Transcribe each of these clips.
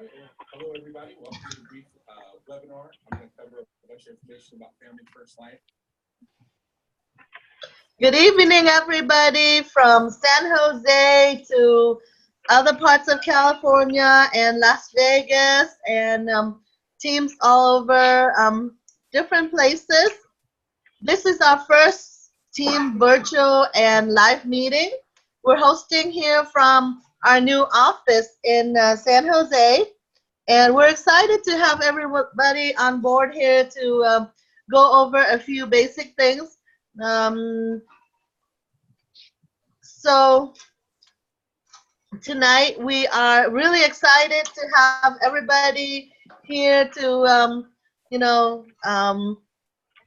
right, well, hello everybody. Welcome to the brief webinar. I'm going to cover a bunch of information about Family First Life. Good evening, everybody, from San Jose to other parts of California and Las Vegas and teams all over different places. This is our first team virtual and live meeting. We're hosting here from our new office in San Jose, and we're excited to have everybody on board here to go over a few basic things. So tonight we are really excited to have everybody here to,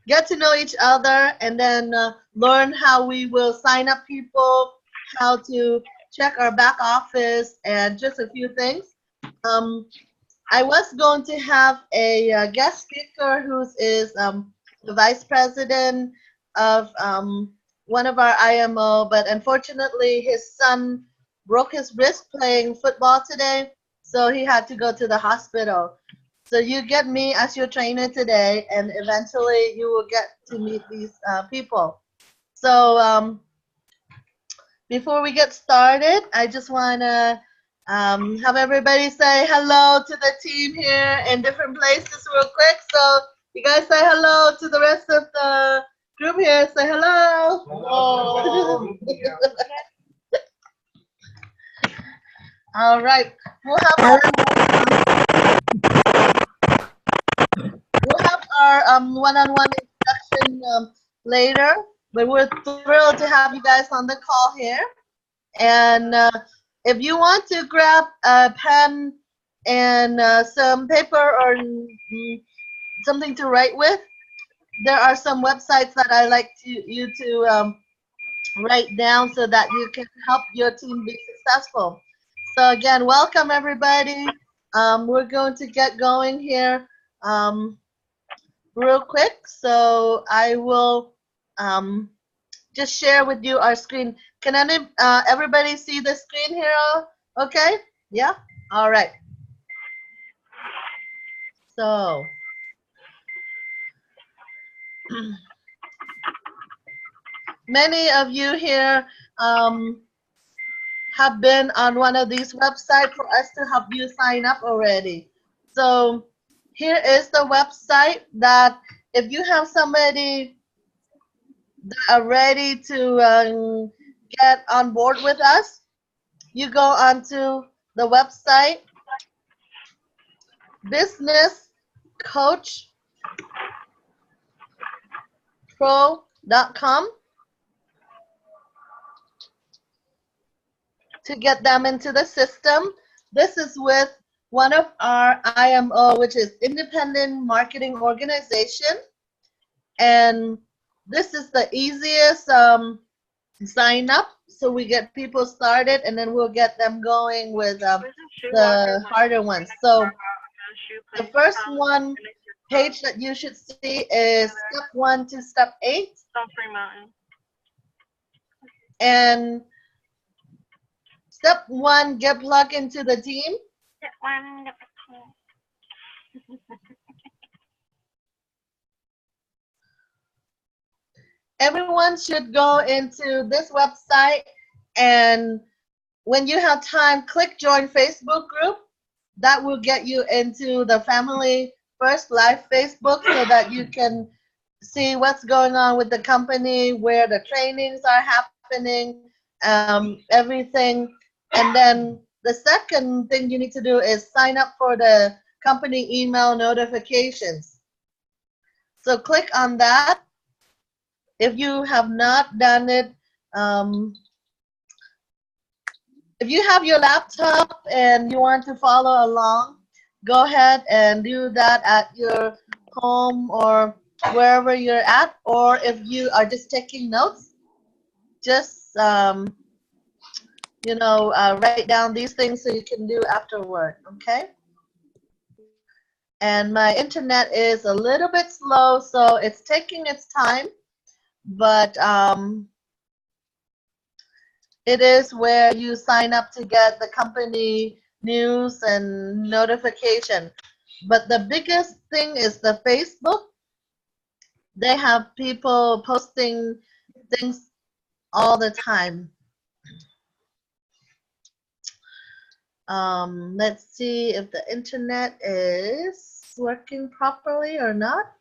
get to know each other and then learn how we will sign up people, how to check our back office, and just a few things. I was going to have a guest speaker who is the vice president of one of our IMO, but unfortunately his son broke his wrist playing football today, so he had to go to the hospital. So you get me as your trainer today, and eventually you will get to meet these people. So before we get started, I just want to have everybody say hello to the team here in different places real quick. So you guys say hello to the rest of the group here. Say hello. Hello. All right. We'll have our one-on-one introduction later, but we're thrilled to have you guys on the call here. And if you want to grab a pen and some paper or something to write with, there are some websites that I like you to write down so that you can help your team be successful. So again, welcome everybody. We're going to get going here real quick. So I will just share with you our screen. Can everybody see the screen here? Okay? Yeah? All right. So many of you here have been on one of these websites for us to help you sign up already. So here is the website that if you have somebody that are ready to get on board with us, you go onto the website businesscoachpro.com to get them into the system. This is with one of our IMO, which is Independent Marketing Organization. And this is the easiest sign up. So we get people started and then we'll get them going with the harder ones. So the first one page that you should see is step 1 to step 8. And step 1, get plugged into the team. Everyone should go into this website, and when you have time, click join Facebook group. That will get you into the Family First Life Facebook so that you can see what's going on with the company, where the trainings are happening, everything. And then the second thing you need to do is sign up for the company email notifications. So click on that. If you have not done it, if you have your laptop and you want to follow along, go ahead and do that at your home or wherever you're at. Or if you are just taking notes, just write down these things so you can do afterward, okay? And my internet is a little bit slow, so it's taking its time, but it is where you sign up to get the company news and notification. But the biggest thing is the Facebook. They have people posting things all the time. Let's see if the internet is working properly or not.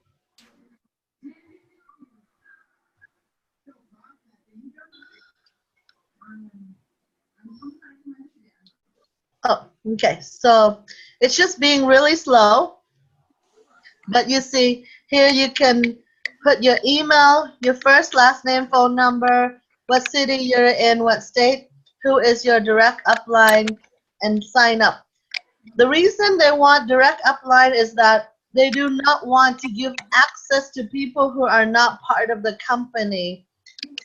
Oh, okay. So it's just being really slow. But you see, here you can put your email, your first, last name, phone number, what city you're in, what state, who is your direct upline, and sign up. The reason they want direct upline is that they do not want to give access to people who are not part of the company.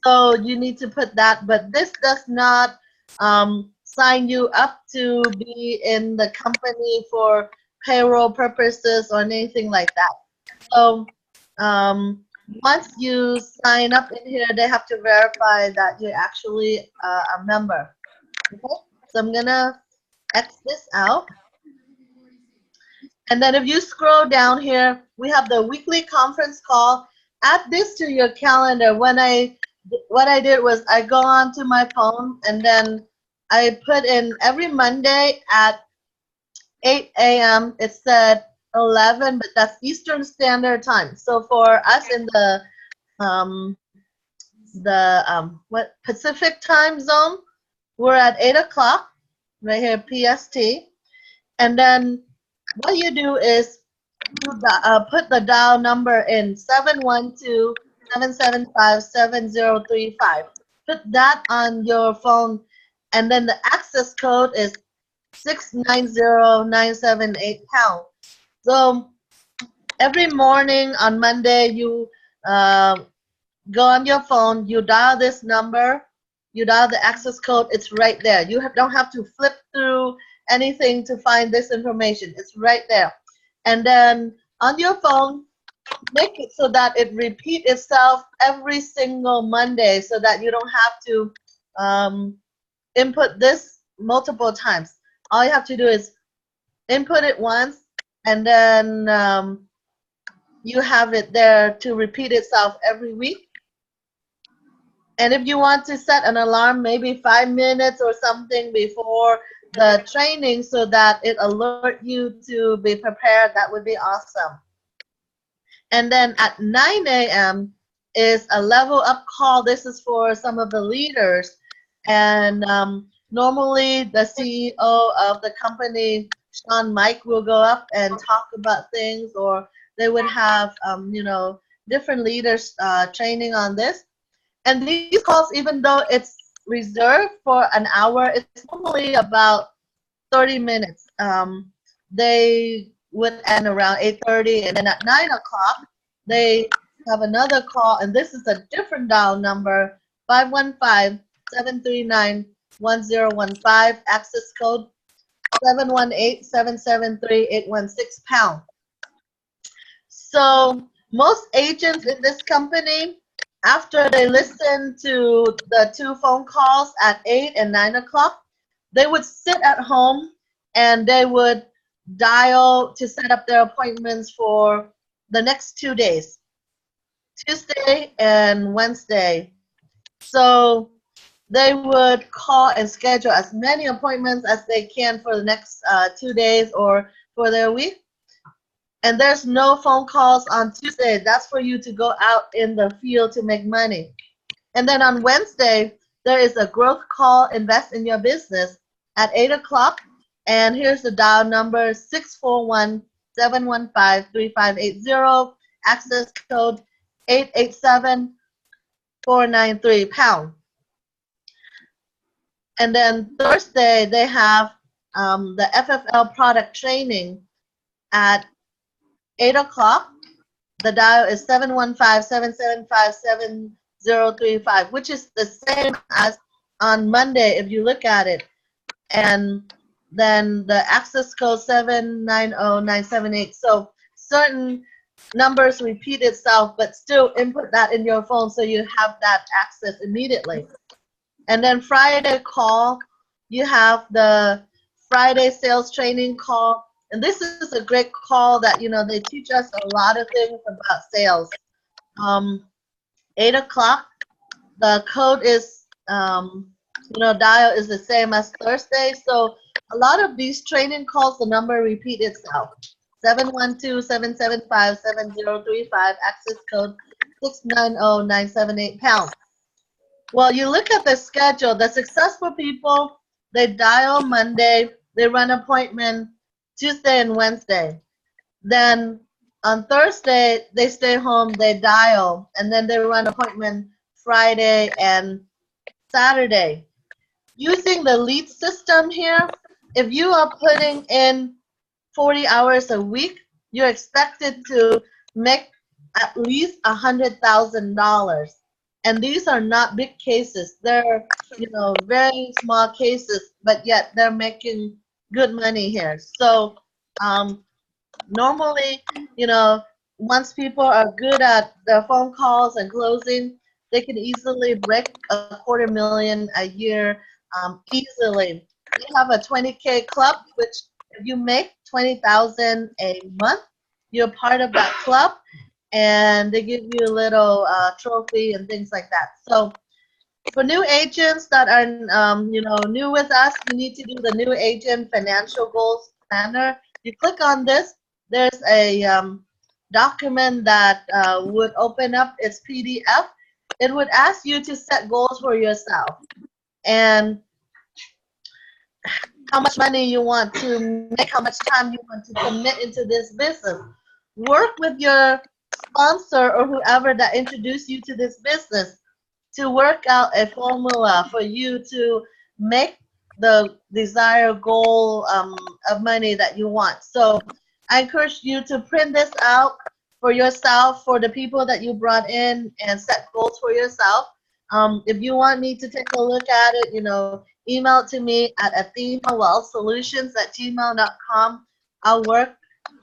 So you need to put that, but this does not sign you up to be in the company for payroll purposes or anything like that. So once you sign up in here, they have to verify that you're actually a member. Okay? So I'm gonna X this out. And then if you scroll down here, we have the weekly conference call. Add this to your calendar. What I did was I go onto my phone and then I put in every Monday at 8 a.m. It said 11, but that's Eastern Standard Time. So for us in um, what Pacific time zone, we're at 8 o'clock right here PST. And then what you do is you put the dial number in 712-775-7035. Put that on your phone, and then the access code is 690978 #. So every morning on Monday, you go on your phone, you dial this number, you dial the access code, it's right there. You don't have to flip through anything to find this information. It's right there. And then on your phone, make it so that it repeat itself every single Monday so that you don't have to input this multiple times. All you have to do is input it once, and then you have it there to repeat itself every week. And if you want to set an alarm, maybe 5 minutes or something before the training so that it alert you to be prepared, that would be awesome. And then at 9 a.m. is a level up call. This is for some of the leaders. And normally the CEO of the company, Sean Mike, will go up and talk about things, or they would have, different leaders training on this. And these calls, even though it's reserved for an hour, it's normally about 30 minutes. They would end around 8:30, and then at 9 o'clock, they have another call, and this is a different dial number, 515-739-1015, access code 718-773-816 #. So most agents in this company, after they listen to the 2 phone calls at 8 and 9 o'clock, they would sit at home and they would dial to set up their appointments for the next 2 days, Tuesday and Wednesday. So they would call and schedule as many appointments as they can for the next 2 days or for their week. And there's no phone calls on Tuesday. That's for you to go out in the field to make money. And then on Wednesday, there is a growth call, invest in your business, at 8 o'clock. And here's the dial number, 641-715-3580, access code 887493 #. And then Thursday, they have the FFL product training at 8 o'clock. The dial is 715-775-7035, which is the same as on Monday if you look at it. And then the access code 790-978. So certain numbers repeat itself, but still input that in your phone so you have that access immediately. And then Friday call, you have the Friday sales training call. And this is a great call that, they teach us a lot of things about sales. 8 o'clock, the code is, dial is the same as Thursday. So a lot of these training calls, the number repeat itself. 712-775-7035, access code 690-978#. Well, you look at the schedule, the successful people, they dial Monday, they run appointment Tuesday and Wednesday. Then on Thursday, they stay home, they dial, and then they run appointment Friday and Saturday. Using the lead system here, if you are putting in 40 hours a week, you're expected to make at least $100,000. And these are not big cases. They're, very small cases, but yet they're making good money here. So normally, once people are good at their phone calls and closing, they can easily break $250,000 a year easily. We have a 20K club, which if you make 20,000 a month, you're part of that club, and they give you a little trophy and things like that. So for new agents that are, new with us, you need to do the new agent financial goals planner. You click on this. There's a document that would open up its PDF. It would ask you to set goals for yourself and how much money you want to make, how much time you want to commit into this business. Work with your sponsor or whoever that introduced you to this business to work out a formula for you to make the desired goal of money that you want. So I encourage you to print this out for yourself, for the people that you brought in, and set goals for yourself. If you want me to take a look at it, email it to me at athenawealthsolutions@gmail.com. I'll work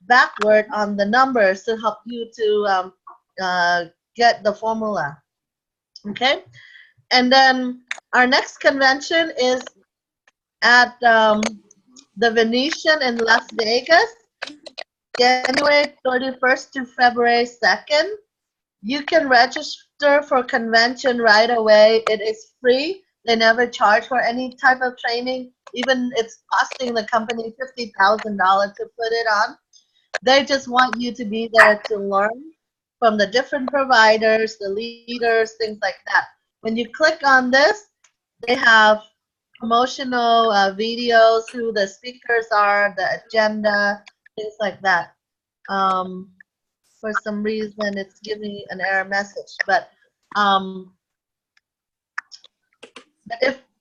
backward on the numbers to help you to get the formula. Okay, and then our next convention is at the Venetian in Las Vegas, January 31st to February 2nd. You can register for convention right away. It is free. They never charge for any type of training. Even it's costing the company $50,000 to put it on. They just want you to be there to learn from the different providers, the leaders, things like that. When you click on this, they have promotional videos, who the speakers are, the agenda, things like that. For some reason, it's giving me an error message. But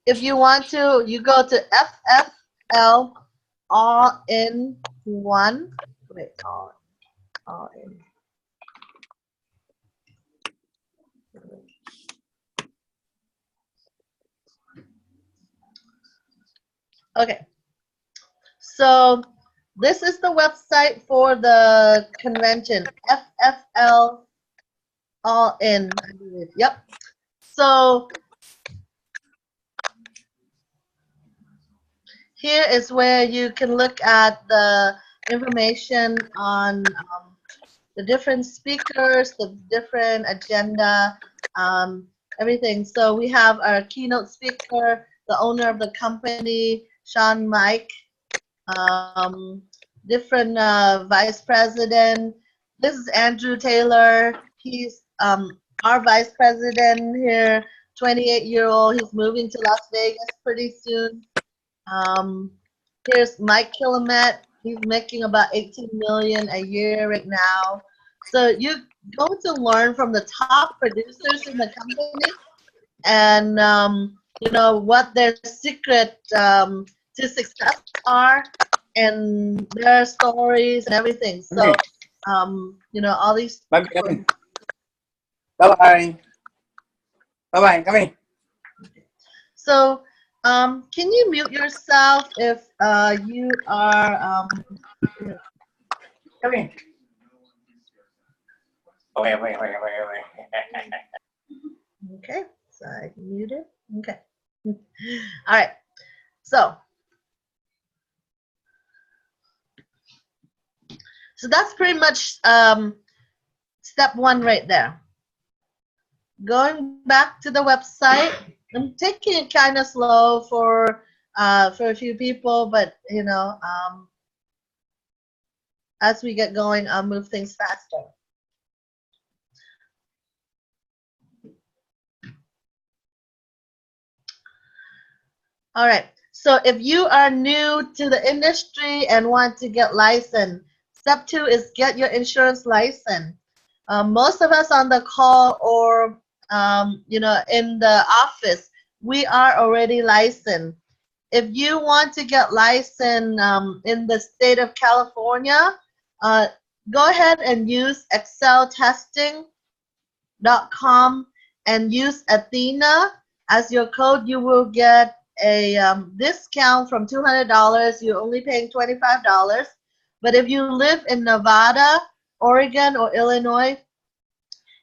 if you want to, you go to FFL all in one. Wait, all in. Okay, so this is the website for the convention, FFL all in, I believe. Yep. So here is where you can look at the information on the different speakers, the different agenda, everything. So we have our keynote speaker, the owner of the company, Sean Mike, different vice president. This is Andrew Taylor. He's our vice president here, 28-year-old. He's moving to Las Vegas pretty soon. Here's Mike Killamet. He's making about $18 million a year right now. So you go to learn from the top producers in the company, and what their secret to success are, and their stories and everything. So all these. Bye bye. Bye bye. Bye bye. Come in. So can you mute yourself if you are Come in. Okay. okay, so I muted. Okay. All right. So So that's pretty much step one right there. Going back to the website, I'm taking it kind of slow for a few people, but you know, as we get going, I'll move things faster. All right. So if you are new to the industry and want to get licensed, step two is get your insurance license. Most of us on the call or you know, in the office, we are already licensed. If you want to get licensed in the state of California, go ahead and use exceltesting.com and use Athena as your code. You will get a discount from $200. You're only paying $25. But if you live in Nevada, Oregon, or Illinois,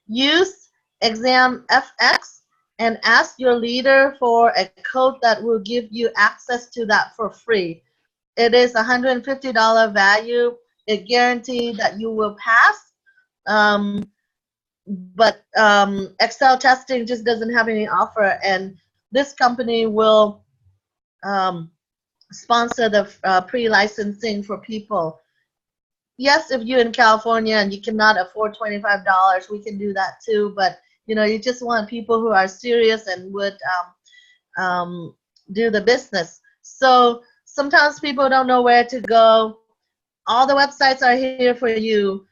use Exam FX and ask your leader for a code that will give you access to that for free. It is $150 value. It guarantees that you will pass. But Excel testing just doesn't have any offer, and this company will sponsor the pre-licensing for people. Yes, if you're in California and you cannot afford $25, we can do that too. But you know, you just want people who are serious and would do the business. So sometimes people don't know where to go. All the websites are here for you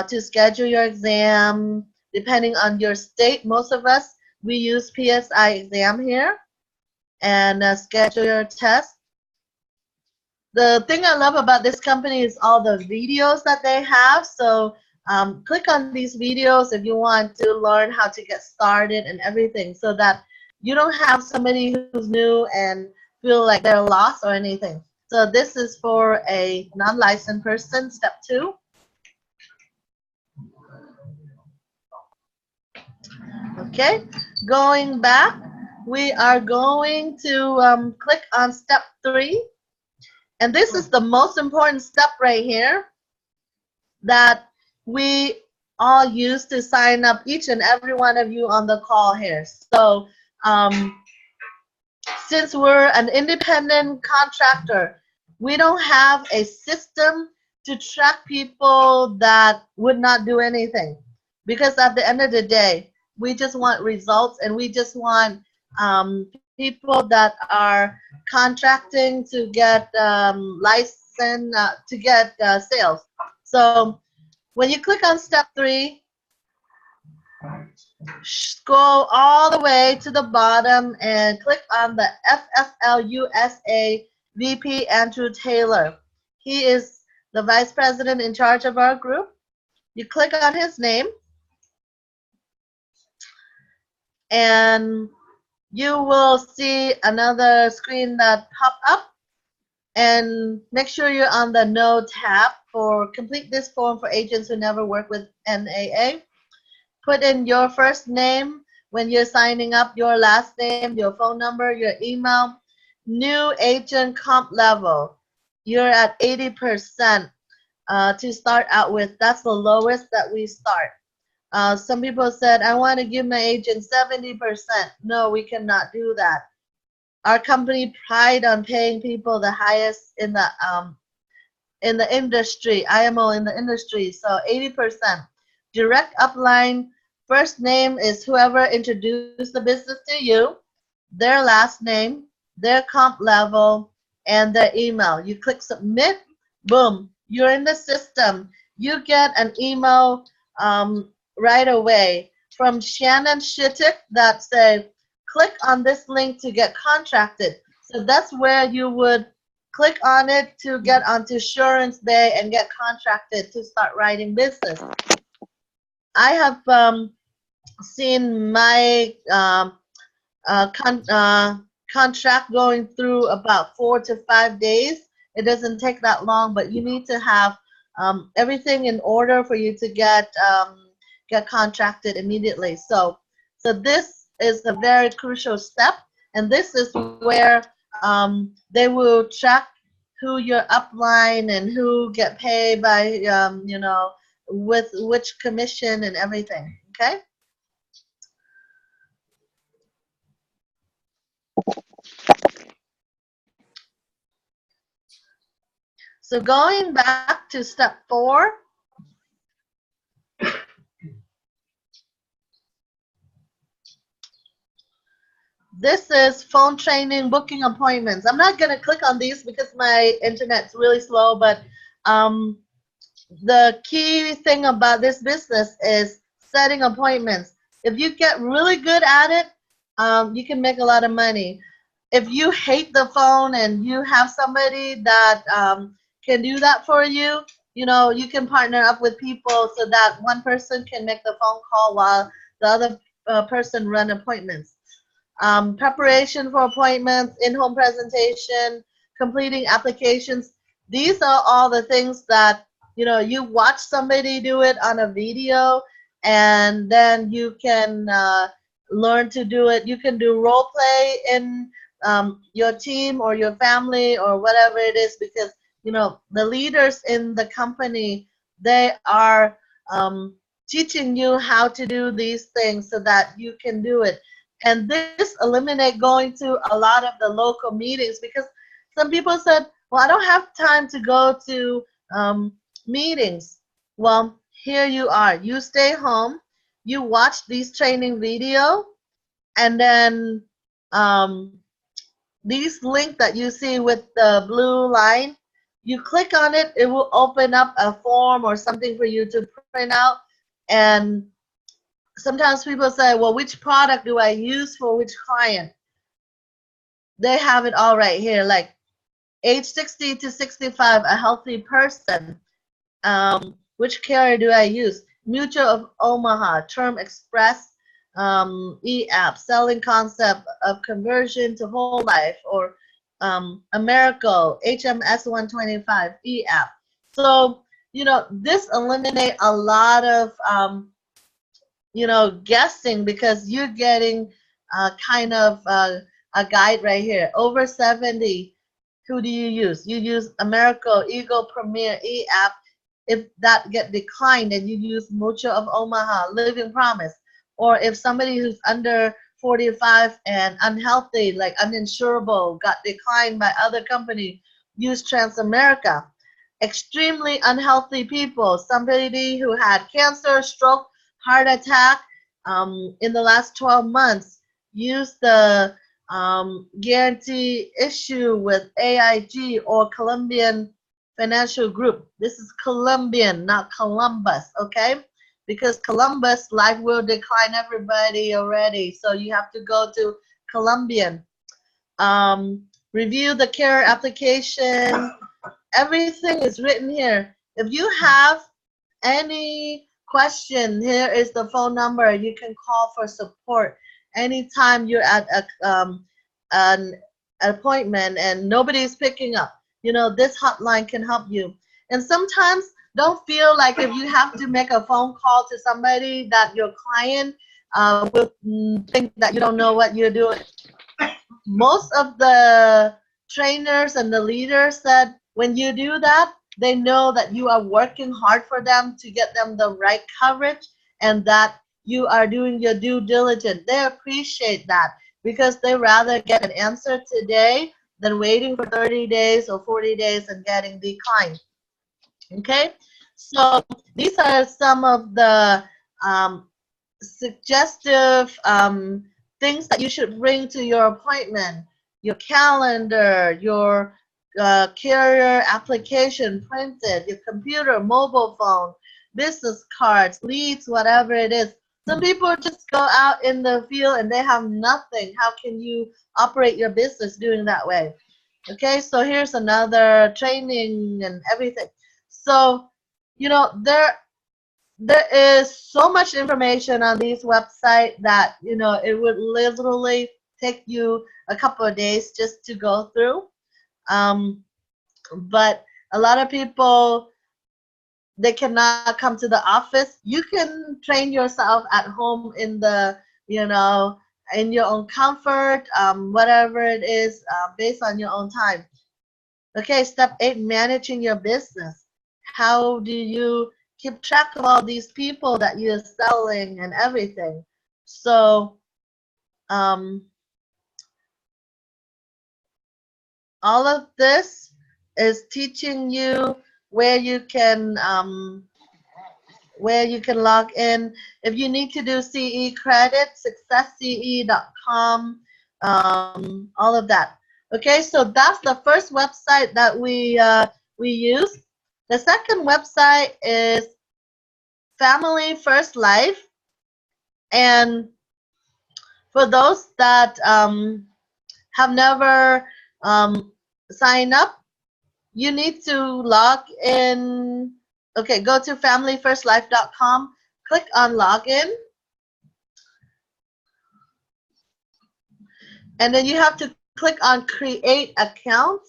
to schedule your exam. Depending on your state, most of us, we use PSI exam here and schedule your test. The thing I love about this company is all the videos that they have. So click on these videos if you want to learn how to get started and everything, so that you don't have somebody who's new and feel like they're lost or anything. So this is for a non-licensed person, step two. Okay, going back, we are going to click on step three. And this is the most important step right here that we all use to sign up, each and every one of you on the call here. So since we're an independent contractor, we don't have a system to track people that would not do anything. Because at the end of the day, we just want results, and we just want people that are contracting to get license, to get sales. So when you click on step three, scroll all the way to the bottom and click on the FFL USA VP Andrew Taylor. He is the vice president in charge of our group. You click on his name, and you will see another screen that pop up, and make sure you're on the No tab for complete this form for agents who never work with NAA. Put in your first name when you're signing up, your last name, your phone number, your email, new agent comp level. You're at 80% to start out with. That's the lowest that we start. Some people said, I want to give my agent 70%. No, we cannot do that. Our company pride on paying people the highest in the industry, IMO in the industry. So 80%. Direct upline, first name is whoever introduced the business to you, their last name, their comp level, and their email. You click submit, boom, you're in the system. You get an email right away from Shannon Shittick that say, click on this link to get contracted. So that's where you would click on it to get onto Assurance Bay and get contracted to start writing business. I have seen my contract going through about 4 to 5 days. It doesn't take that long, but you need to have everything in order for you to get contracted immediately. So this is a very crucial step, and this is where they will track who your upline and who get paid by, with which commission and everything. Okay. So going back to step 4, this is phone training, booking appointments. I'm not going to click on these because my internet's really slow, but the key thing about this business is setting appointments. If you get really good at it, you can make a lot of money. If you hate the phone and you have somebody that can do that for you, you can partner up with people so that one person can make the phone call while the other person run appointments. Preparation for appointments, in-home presentation, completing applications. These are all the things that, you watch somebody do it on a video, and then you can learn to do it. You can do role play in your team or your family or whatever it is, because, the leaders in the company, they are teaching you how to do these things so that you can do it. And this eliminate going to a lot of the local meetings, because some people said, well, I don't have time to go to meetings. Well, here you are. You stay home, you watch these training video, and then these link that you see with the blue line, you click on it, it will open up a form or something for you to print out. And sometimes people say, well, which product do I use for which client? They have it all right here, like age 60 to 65, a healthy person. Which carrier do I use? Mutual of Omaha, Term Express, e-app, selling concept of conversion to whole life, or Americo, HMS 125, e-app. So, this eliminate a lot of guessing, because you're getting kind of a guide right here. Over 70, who do you use? You use Americo, Eagle, Premier, eApp. If that get declined, then you use Mutual of Omaha, Living Promise. Or if somebody who's under 45 and unhealthy, like uninsurable, got declined by other company, use Transamerica. Extremely unhealthy people, somebody who had cancer, stroke, heart attack in the last 12 months, use the guarantee issue with AIG or Colombian Financial Group. This is Colombian, not Columbus, okay? Because Columbus, life will decline everybody already, so you have to go to Colombian. Review the care application. Everything is written here. If you have any question, here is the phone number. You can call for support anytime you're at an appointment and nobody's picking up. This hotline can help you. And sometimes don't feel like if you have to make a phone call to somebody that your client will think that you don't know what you're doing. Most of the trainers and the leaders said when you do that, they know that you are working hard for them to get them the right coverage, and that you are doing your due diligence. They appreciate that, because they rather get an answer today than waiting for 30 days or 40 days and getting declined. Okay, so these are some of the suggestive things that you should bring to your appointment: your calendar, your carrier application printed, your computer, mobile phone, business cards, leads, whatever it is. Some people just go out in the field and they have nothing. How can you operate your business doing that way? Okay, so here's another training and everything. So, there is so much information on these websites that, it would literally take you a couple of days just to go through. But a lot of people, they cannot come to the office. You can train yourself at home in the, in your own comfort, whatever it is, based on your own time. Okay, step 8, managing your business. How do you keep track of all these people that you're selling and everything? So, um, all of this is teaching you where you can log in. If you need to do CE credit, successce.com, all of that. Okay, so that's the first website that we use. The second website is Family First Life, and for those that have never signed up, you need to log in. Okay, go to familyfirstlife.com, click on login, and then you have to click on create account,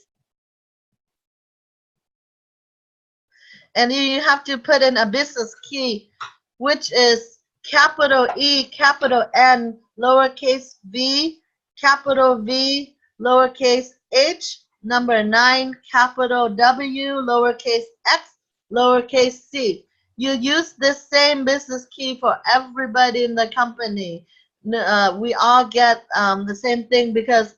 and you have to put in a business key, which is capital E, capital N, lowercase v, capital V, lowercase h, number 9, capital W, lowercase x, lowercase c. You use this same business key for everybody in the company. We all get the same thing because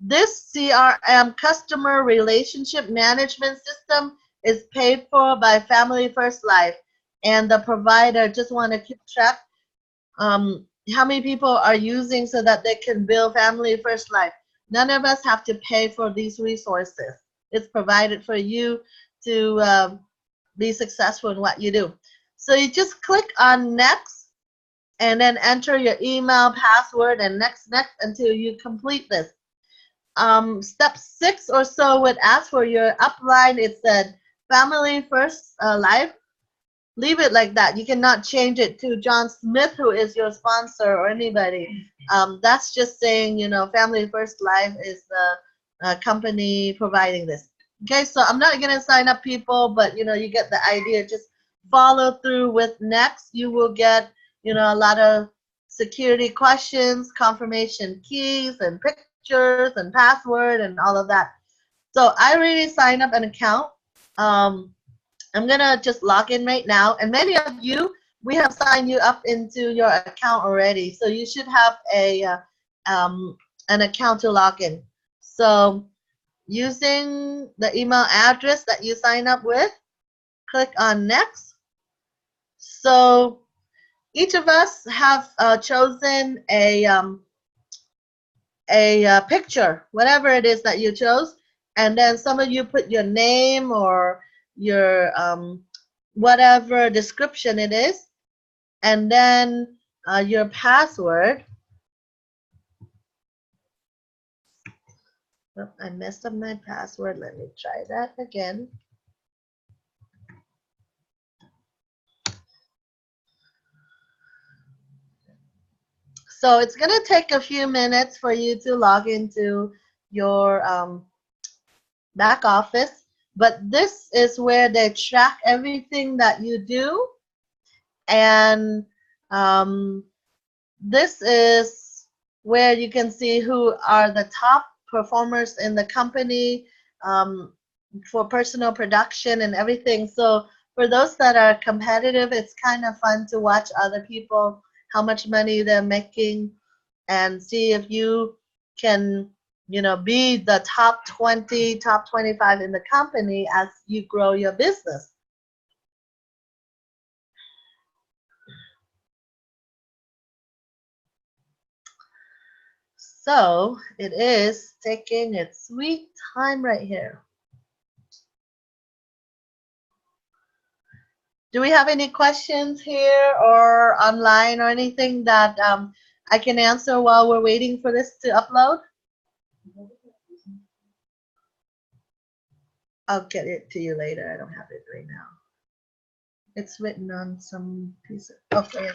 this CRM, customer relationship management system, is paid for by Family First Life, and the provider just want to keep track how many people are using so that they can bill Family First Life. None of us have to pay for these resources. It's provided for you to be successful in what you do. So you just click on next and then enter your email, password, and next until you complete this. Step 6 or so would ask for your upline. It said Family First Life. Leave it like that. You cannot change it to John Smith, who is your sponsor, or anybody. That's just saying, you know, Family First Life is the company providing this. Okay, so I'm not going to sign up people, but, you know, you get the idea. Just follow through with next. You will get, you know, a lot of security questions, confirmation keys, and pictures, and password, and all of that. So I already signed up an account. I'm gonna just log in right now, and many of you, we have signed you up into your account already, so you should have an account to log in. So using the email address that you sign up with, click on next. So each of us have chosen a picture, whatever it is that you chose, and then some of you put your name or your whatever description it is, and then your password. Oh, I messed up my password. Let me try that again. So it's going to take a few minutes for you to log into your back office, but this is where they track everything that you do, and this is where you can see who are the top performers in the company for personal production and everything. So for those that are competitive, it's kind of fun to watch other people, how much money they're making, and see if you can, you know, be the top 20, top 25 in the company as you grow your business. So it is taking its sweet time right here. Do we have any questions here or online or anything that I can answer while we're waiting for this to upload? I'll get it to you later. I don't have it right now. It's written on some piece of, okay.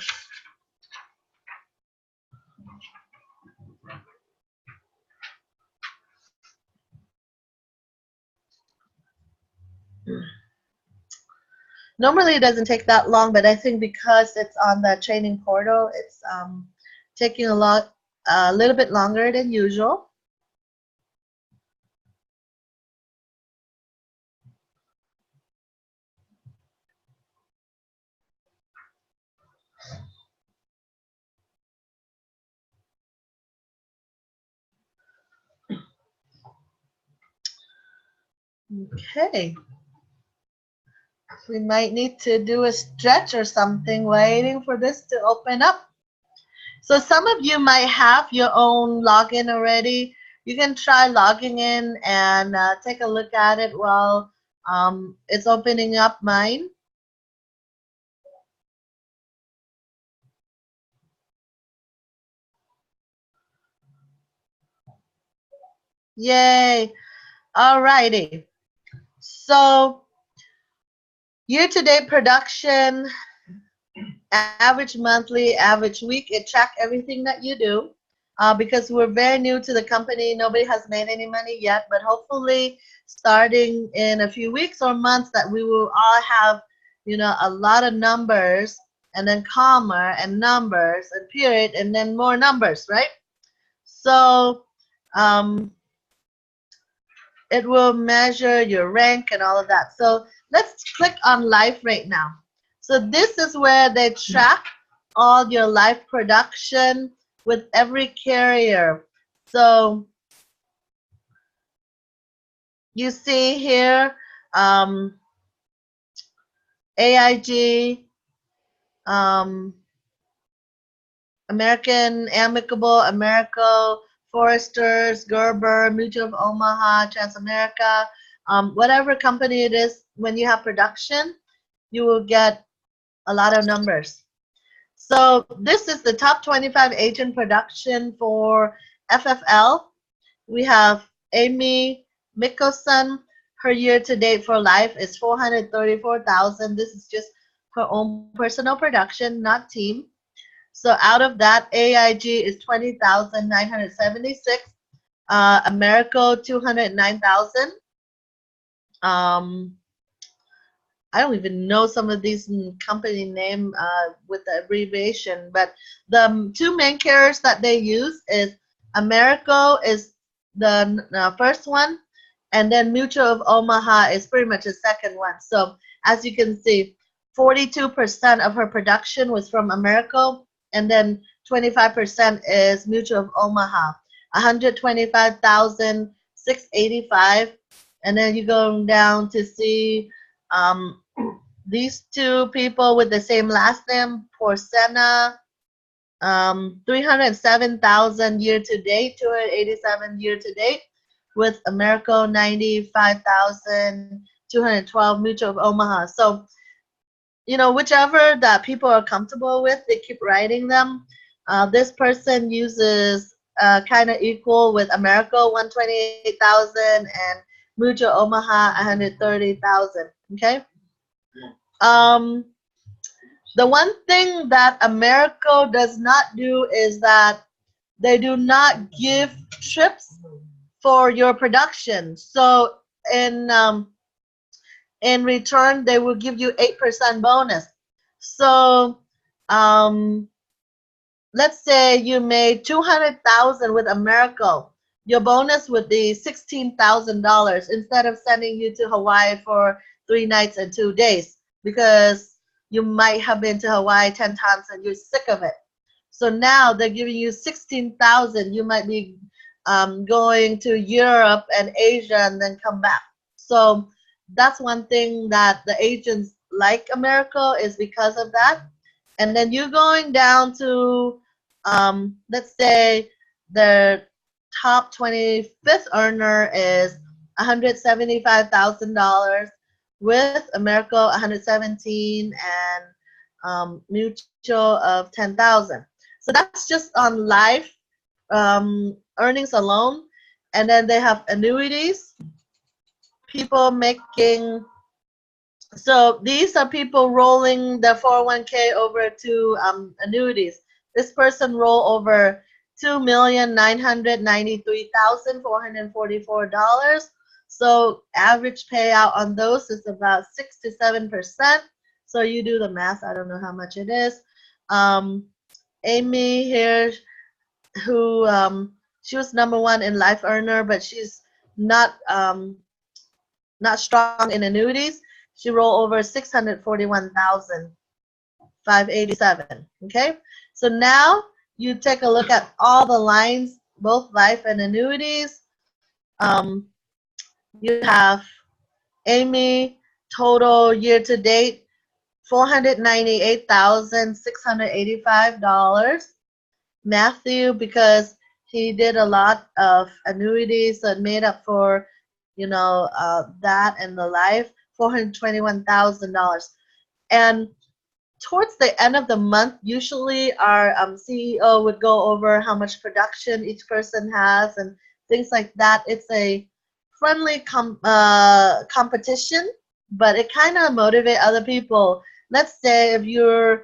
Normally it doesn't take that long, but I think because it's on the training portal, it's taking a little bit longer than usual. Okay. We might need to do a stretch or something waiting for this to open up. So some of you might have your own login already. You can try logging in and take a look at it while it's opening up mine. Yay. Alrighty. So year-to-date production, average monthly, average week, it tracks everything that you do. Because we're very new to the company, nobody has made any money yet, but hopefully starting in a few weeks or months that we will all have, a lot of numbers and then comma and numbers and period and then more numbers, right? So it will measure your rank and all of that. So let's click on live right now. So this is where they track all your live production with every carrier. So you see here, AIG, American Amicable, Americo, Foresters, Gerber, Mutual of Omaha, Transamerica, whatever company it is, when you have production, you will get a lot of numbers. So this is the top 25 agent production for FFL. We have Amy Mickelson. Her year to date for life is 434,000. This is just her own personal production, not team. So out of that, AIG is 20,976. Americo 209,000. I don't even know some of these company name with the abbreviation, but the two main carriers that they use is Americo is the first one, and then Mutual of Omaha is pretty much the second one. So as you can see, 42% of her production was from Americo, and then 25% is Mutual of Omaha. 125,685, and then you go down to see these two people with the same last name, Porcena, 307,000 year to date, 287 year to date, with Americo 95,212, Mutual of Omaha. So, whichever that people are comfortable with, they keep writing them. This person uses kind of equal with Americo 128,000 and Mutual Omaha 130,000. Okay. Um, the one thing that Americo does not do is that they do not give trips for your production. So in return, they will give you 8% bonus. So let's say you made 200,000 with Americo. Your bonus would be $16,000 instead of sending you to Hawaii for 3 nights and 2 days, because you might have been to Hawaii 10 times and you're sick of it. So now they're giving you 16,000. You might be going to Europe and Asia and then come back. So that's one thing that the agents like America is because of that. And then you're going down to, let's say the top 25th earner is $175,000 with America 117 and mutual of 10,000. So that's just on life earnings alone. And then they have annuities, people making, so these are people rolling the 401k over to annuities. This person roll over $2,993,444. So average payout on those is about 6 to 7%. So you do the math. I don't know how much it is. Amy here, who she was #1 in life earner, but she's not strong in annuities. She rolled over 641,587. Okay, so now you take a look at all the lines, both life and annuities. You have Amy, total year to date, $498,685. Matthew, because he did a lot of annuities, so it made up for, that and the life, $421,000. And towards the end of the month, usually our CEO would go over how much production each person has and things like that. It's a friendly competition, but it kind of motivate other people. Let's say if you're,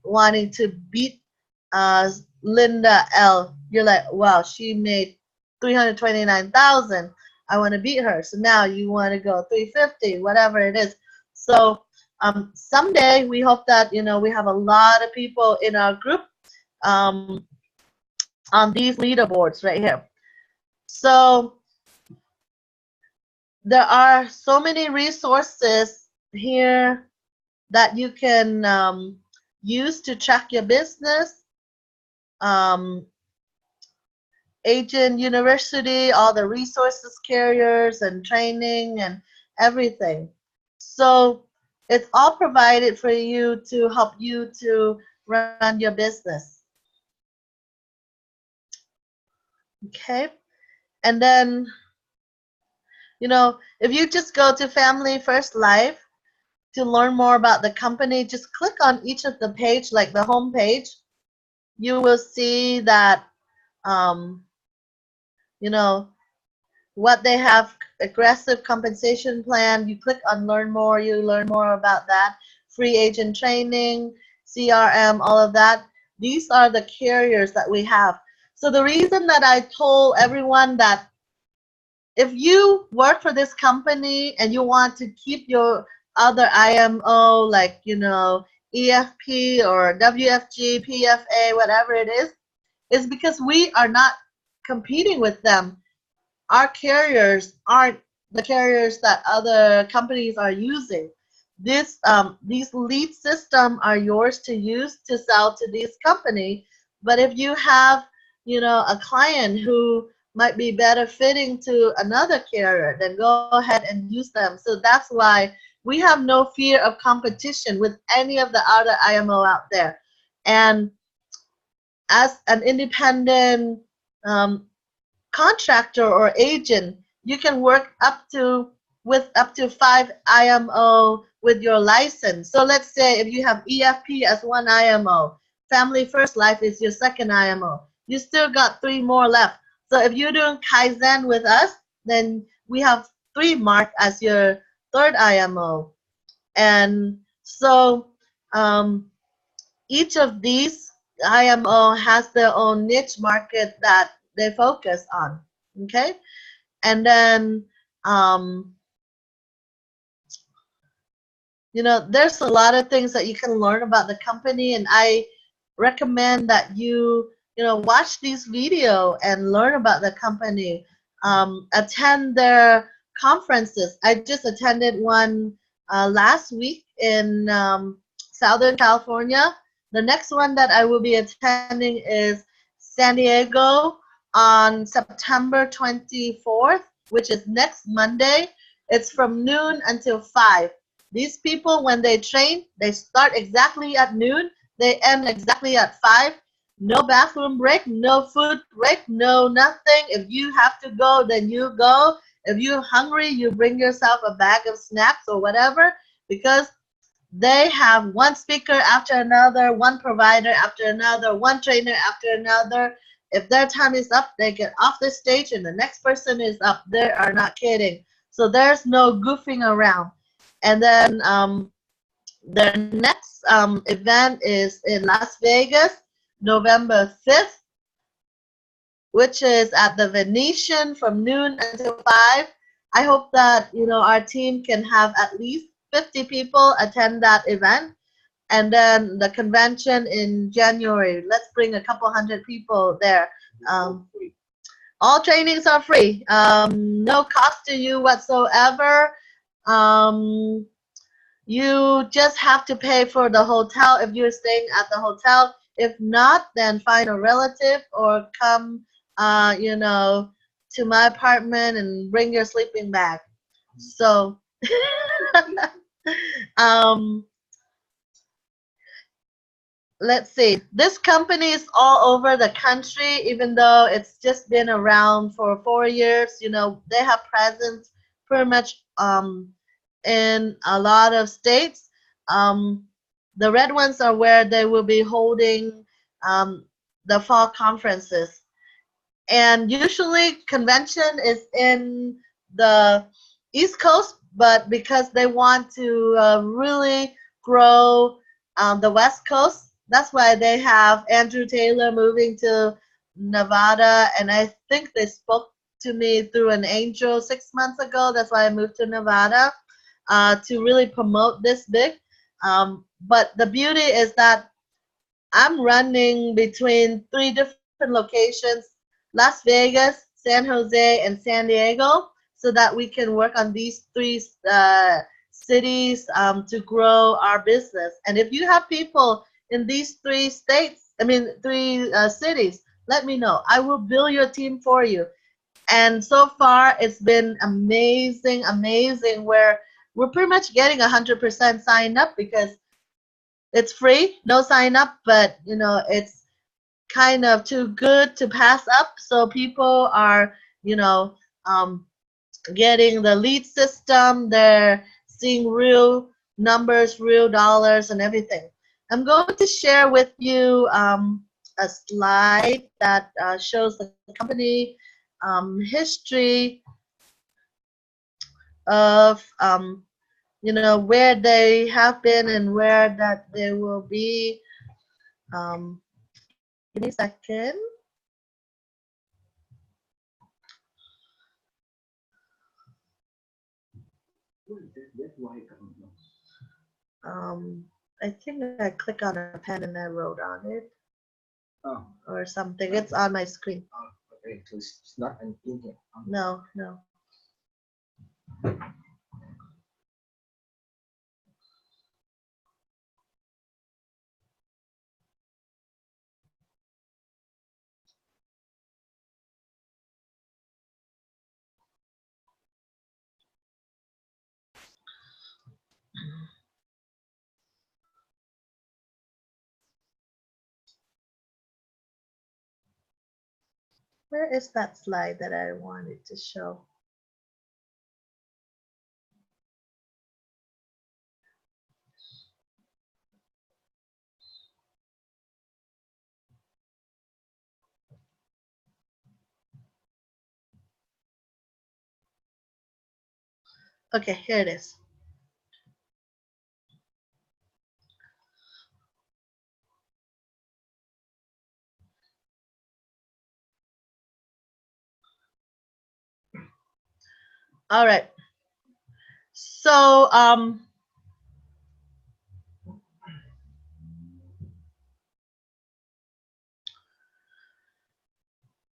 wanting to beat uh, Linda L. You're like, wow, she made 329,000. I want to beat her. So now you want to go 350, whatever it is. So someday we hope that we have a lot of people in our group um, on these leaderboards right here. So there are so many resources here that you can use to track your business. Agent University, all the resources carriers and training and everything. So it's all provided for you to help you to run your business. Okay. And then, if you just go to Family First Life to learn more about the company, just click on each of the page, like the home page. You will see that, what they have, aggressive compensation plan. You click on learn more, you learn more about that. Free agent training, CRM, all of that. These are the carriers that we have. So the reason that I told everyone that if you work for this company and you want to keep your other IMO, like, EFP or WFG, PFA, whatever it is because we are not competing with them. Our carriers aren't the carriers that other companies are using. These lead system are yours to use to sell to this company. But if you have, a client who might be better fitting to another carrier, then go ahead and use them. So that's why we have no fear of competition with any of the other IMO out there. And as an independent contractor or agent, you can work with up to 5 IMO with your license. So let's say if you have EFP as one IMO, Family First Life is your second IMO. You still got 3 more left. So if you're doing Kaizen with us, then we have 3 marked as your third IMO. And so each of these IMO has their own niche market that they focus on. Okay, and then there's a lot of things that you can learn about the company, and I recommend that you watch these video and learn about the company. Attend their conferences. I just attended one last week in Southern California. The next one that I will be attending is San Diego on September 24th, which is next Monday. It's from noon until 5. These people, when they train, they start exactly at noon, they end exactly at 5. No bathroom break, no food break, no nothing. If you have to go, then you go. If you're hungry, you bring yourself a bag of snacks or whatever, because they have one speaker after another, one provider after another, one trainer after another. If their time is up, they get off the stage and the next person is up. They are not kidding. So there's no goofing around. And then their next event is in Las Vegas, November 5th, which is at the Venetian from noon until 5. I hope that our team can have at least 50 people attend that event. And then the convention in January, let's bring a couple hundred people there. All trainings are free, no cost to you whatsoever. You just have to pay for the hotel if you're staying at the hotel. If not, then find a relative or come, to my apartment and bring your sleeping bag. So, um, let's see. This company is all over the country, even though it's just been around for 4 years. You know, they have presence pretty much in a lot of states. Um, the red ones are where they will be holding um, the fall conferences. And usually convention is in the East Coast, but because they want to really grow the West Coast, that's why they have Andrew Taylor moving to Nevada. And I think they spoke to me through an angel 6 months ago. That's why I moved to Nevada to really promote this big. But the beauty is that I'm running between three different locations: Las Vegas, San Jose, and San Diego, so that we can work on these three cities to grow our business. And if you have people in these three states, I mean, three cities, let me know. I will build your team for you. And so far, it's been amazing, amazing, where we're pretty much getting 100% signed up because it's free, no sign up, but you know, it's kind of too good to pass up. So people are, you know, um, getting the lead system. They're seeing real numbers, real dollars, and everything. I'm going to share with you a slide that shows the company history of, you know, where they have been and where that they will be. Um, Give me a second. I think I click on a pen and I wrote on it or something. It's on my screen. Okay, so it's not an in here. No, no. Where is that slide that I wanted to show? Okay, here it is. All right. So,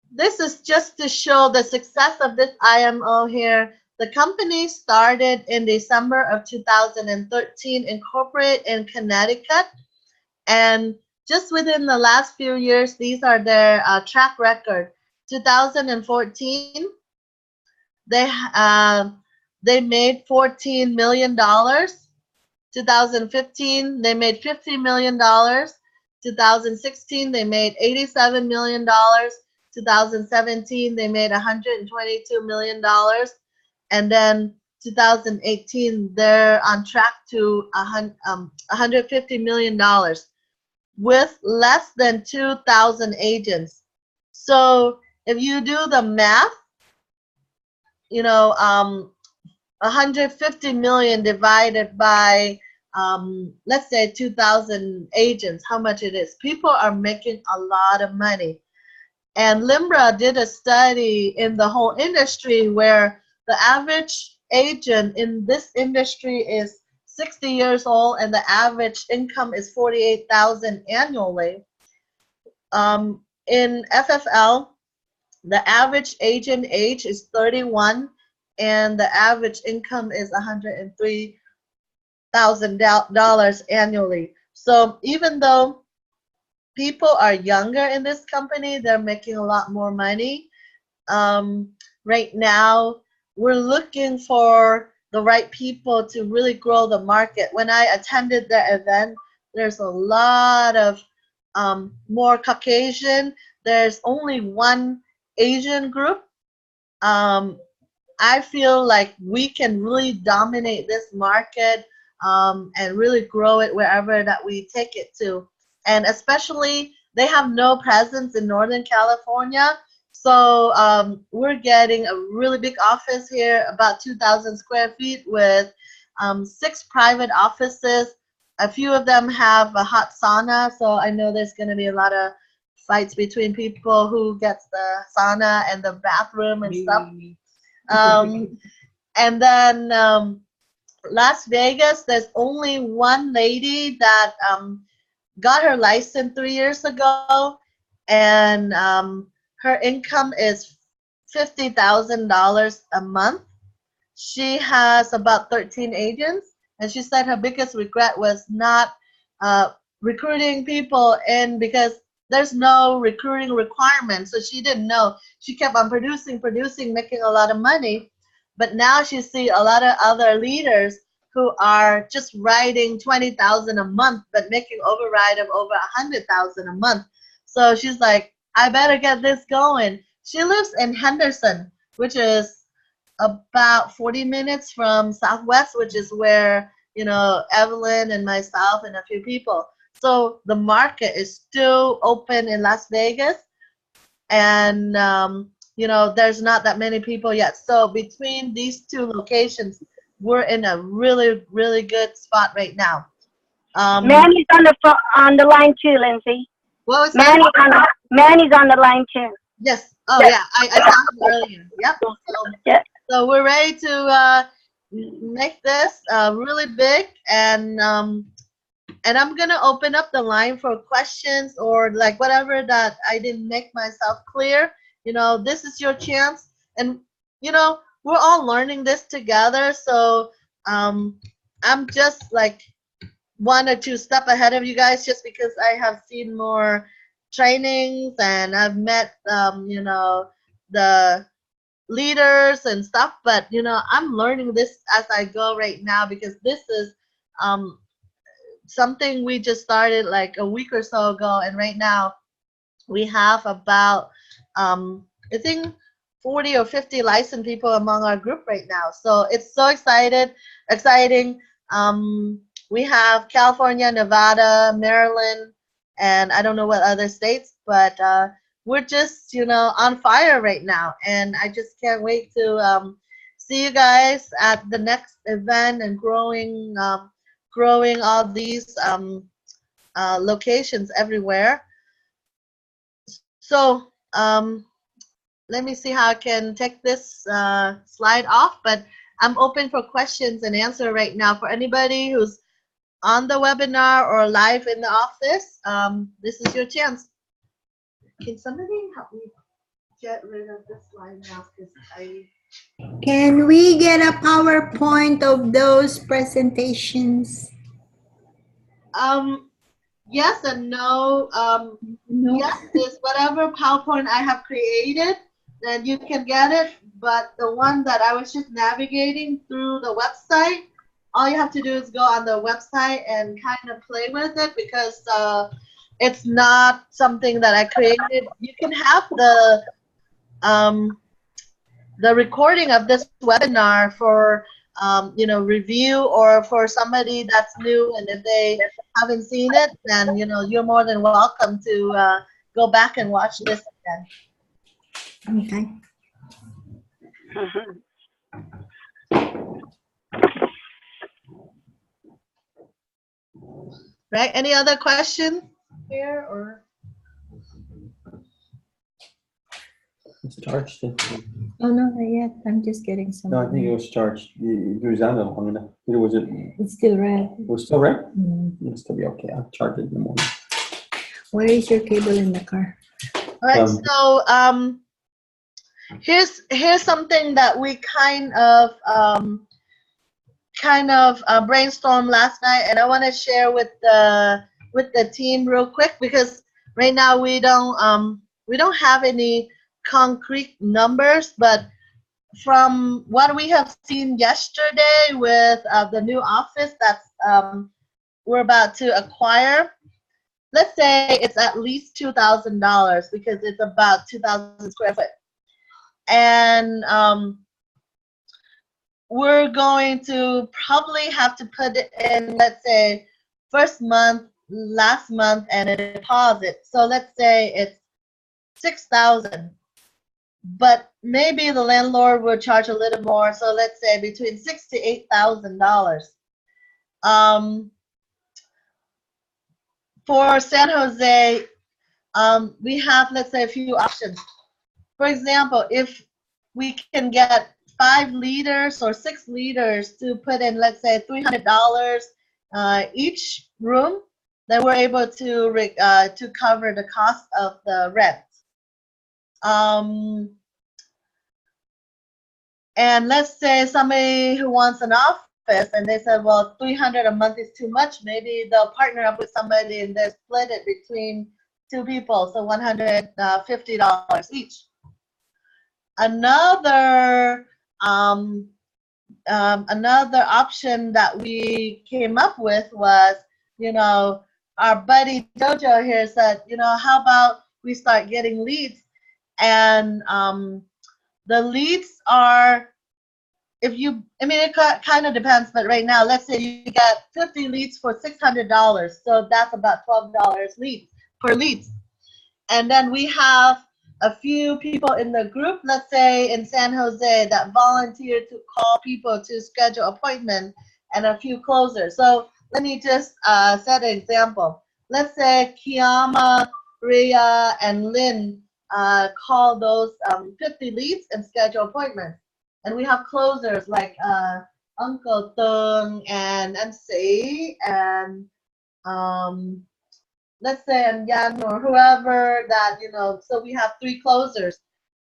this is just to show the success of this IMO here. The company started in December of 2013, incorporated in Connecticut, and just within the last few years, these are their track record. 2014, they uh, they made $14 million. 2015, they made $50 million. 2016, they made $87 million. 2017, they made $122 million. And then 2018, they're on track to $150 million with less than 2,000 agents. So if you do the math, you know, 150 million divided by, let's say 2,000 agents, how much it is. People are making a lot of money. And Limbra did a study in the whole industry where the average agent in this industry is 60 years old and the average income is 48,000 annually. In FFL, the average agent age is 31 and the average income is $103,000 annually. So even though people are younger in this company, they're making a lot more money. Right now, we're looking for the right people to really grow the market. When I attended the event, there's a lot of more Caucasian. There's only one Asian group. Um, I feel like we can really dominate this market and really grow it wherever that we take it to. And especially, they have no presence in Northern California. So we're getting a really big office here, about 2,000 square feet with 6 private offices. A few of them have a hot sauna, so I know there's going to be a lot of fights between people who gets the sauna and the bathroom and stuff. And then Las Vegas, there's only one lady that got her license 3 years ago, and her income is $50,000 a month. She has about 13 agents, and she said her biggest regret was not recruiting people in because there's no recruiting requirement. So she didn't know. She kept on producing, making a lot of money. But now she sees a lot of other leaders who are just writing 20,000 a month, but making override of over 100,000 a month. So she's like, I better get this going. She lives in Henderson, which is about 40 minutes from Southwest, which is where, you know, Evelyn and myself and a few people. So the market is still open in Las Vegas, and you know, there's not that many people yet. So between these two locations, we're in a really, really good spot right now. Manny's on the line too, Lindsay. What was that? Manny's on the line too. Yes. Oh yeah, I saw him earlier. Yep. So we're ready to make this really big, and I'm gonna open up the line for questions or like whatever that I didn't make myself clear. You know, this is your chance, and you know, we're all learning this together. So I'm just like 1 or 2 steps ahead of you guys, just because I have seen more trainings and I've met you know, the leaders and stuff. But you know, I'm learning this as I go right now, because this is something we just started like a week or so ago, and right now we have about I think 40 or 50 licensed people among our group right now. So it's so exciting. We have California, Nevada, Maryland, and I don't know what other states, but we're just, you know, on fire right now, and I just can't wait to see you guys at the next event and growing all these locations everywhere. So let me see how I can take this slide off, but I'm open for questions and answer right now for anybody who's on the webinar or live in the office. This is your chance. Can somebody help me get rid of this slide now? Can we get a PowerPoint of those presentations? Yes and no. No. Yes is whatever PowerPoint I have created, then you can get it. But the one that I was just navigating through the website, all you have to do is go on the website and kind of play with it, because it's not something that I created. You can have the recording of this webinar for you know, review, or for somebody that's new, and if they haven't seen it, then you know, you're more than welcome to go back and watch this again. Okay. Right? Any other questions here, or? It's charged. Oh, no, not yet. I'm just getting some. No, I think it was charged. It was on long enough. Was it? It's still red. It was still red? Mm. It'll still be okay. I'll charge it in the morning. Where is your cable in the car? All right, so here's something that we kind of brainstormed last night, and I want to share with the team real quick, because right now we don't have any concrete numbers, but from what we have seen yesterday with the new office that's we're about to acquire, let's say it's at least $2,000 because it's about 2,000 square foot. And we're going to probably have to put it in, let's say, first month, last month, and a deposit. So let's say it's 6,000. But maybe the landlord will charge a little more. So let's say between $6,000 to $8,000. For San Jose, we have, let's say, a few options. For example, if we can get 5 liters or 6 liters to put in, let's say, $300 each room, then we're able to cover the cost of the rent. And let's say somebody who wants an office and they said, well, $300 a month is too much. Maybe they'll partner up with somebody and they split it between 2 people, so $150 each. Another option that we came up with was, our buddy Jojo here said, how about we start getting leads? And the leads are, it kind of depends, but right now, let's say you get 50 leads for $600, so that's about $12 per lead. And then we have a few people in the group, let's say in San Jose, that volunteered to call people to schedule appointments, and a few closers. So let me just set an example. Let's say Kiama, Rhea, and Lynn call those 50 leads and schedule appointments. And we have closers like Uncle Tung and Say and let's say Yan or whoever that, so we have 3 closers.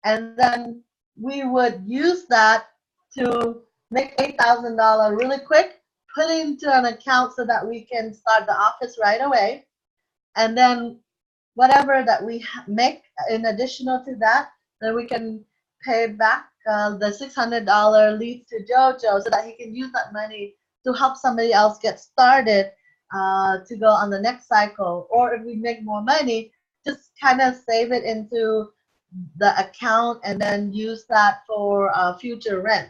And then we would use that to make $8,000 really quick, put it into an account so that we can start the office right away. And then whatever that we make in additional to that, then we can pay back the $600 leads to Jojo so that he can use that money to help somebody else get started to go on the next cycle. Or if we make more money, just kind of save it into the account and then use that for future rent.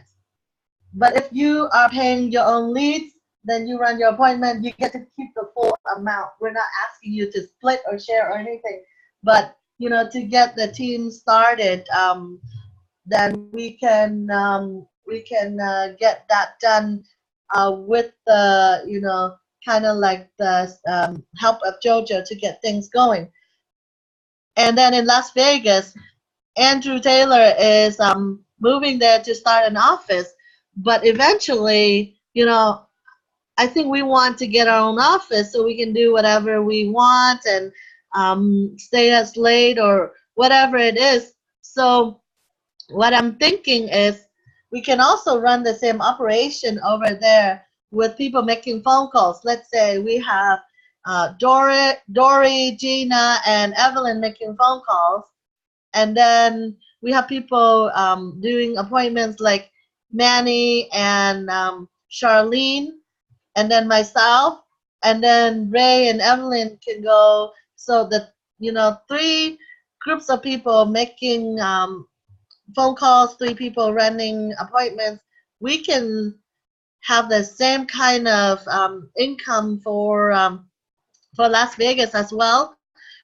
But if you are paying your own leads, then you run your appointment, you get to keep the full amount. We're not asking you to split or share or anything, but to get the team started, then we can get that done with the kind of like the help of Jojo to get things going. And then in Las Vegas, Andrew Taylor is moving there to start an office, but eventually, I think we want to get our own office so we can do whatever we want and stay as late or whatever it is. So what I'm thinking is we can also run the same operation over there with people making phone calls. Let's say we have Dory, Gina, and Evelyn making phone calls. And then we have people doing appointments like Manny and Charlene, and then myself, and then Ray and Evelyn can go. So that 3 groups of people making phone calls, 3 people running appointments. We can have the same kind of income for Las Vegas as well.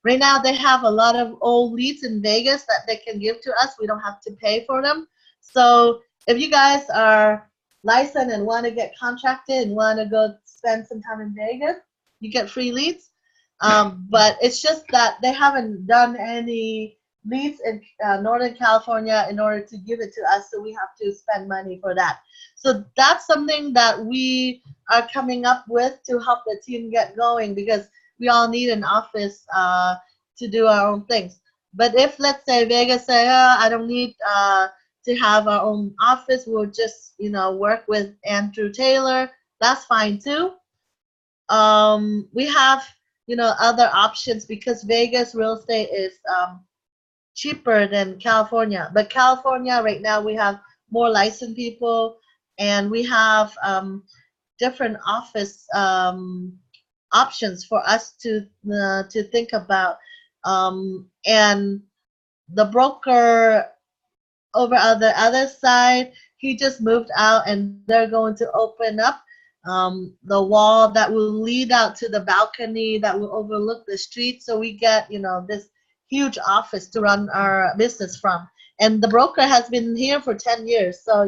Right now, they have a lot of old leads in Vegas that they can give to us. We don't have to pay for them. So if you guys are licensed and want to get contracted and want to go spend some time in Vegas, you get free leads. But it's just that they haven't done any leads in Northern California in order to give it to us, so we have to spend money for that. So that's something that we are coming up with to help the team get going, because we all need an office to do our own things. But if, let's say, Vegas say, I don't need to have our own office, we'll just, work with Andrew Taylor, that's fine too. We have, other options because Vegas real estate is cheaper than California. But California right now we have more licensed people, and we have different office options for us to think about. And the broker over on the other side, he just moved out, and they're going to open up the wall that will lead out to the balcony that will overlook the street. So we get, this huge office to run our business from. And the broker has been here for 10 years. So,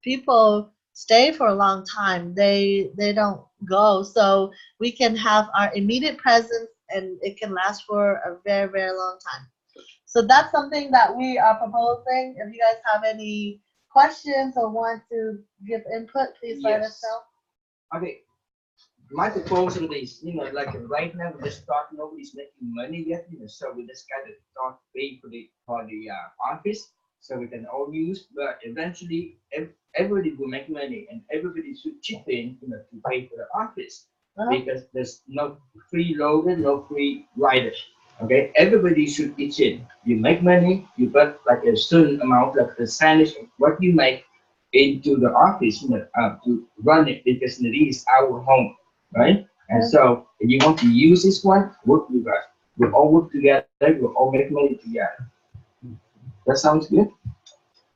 people stay for a long time. They don't go. So we can have our immediate presence, and it can last for a very, very long time. So that's something that we are proposing. If you guys have any questions or want to give input, please let us Yes. know. Okay. My proposal is, like right now we just start, nobody's making money yet, so we just gotta start paying for the office, so we can all use. But eventually, everybody will make money, and everybody should chip in, to pay for the office, because there's no free loader, no free riders. Okay, everybody should pitch in. You make money, you put like a certain amount, like percentage of what you make into the office, to run it, because it is our home, right? And so if you want to use this one, work with us. We'll all work together, we'll all make money together. That sounds good?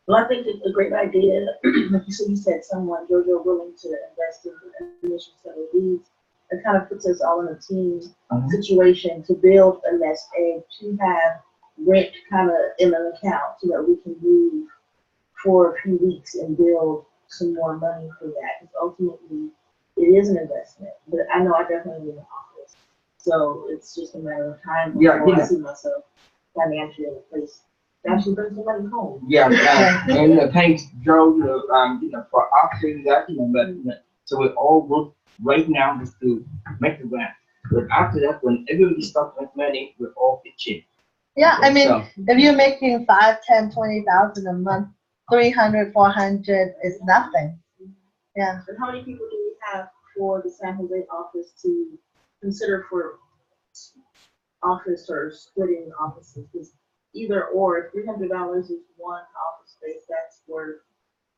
Well, I think it's a great idea. Like you said someone, Jojo, willing to invest in the initial set of leads. It kind of puts us all in a team situation to build a nest egg, to have rent kind of in an account so that we can move for a few weeks and build some more money for that. Because ultimately, it is an investment. But I know I definitely need an office. So it's just a matter of time before I see myself financially in a place that actually brings the money home. Yeah, and thanks, Joe, for offering that, but so we all work right now just to make the grant. But after that, when everybody starts making money, we all pitch in. Yeah, Okay, I mean, if you're making 5, 10, 20,000 a month, 300, 400 is nothing. Yeah. And how many people do we have for the San Jose office to consider for office or splitting offices? Because either or, $300 is one office space. That's worth,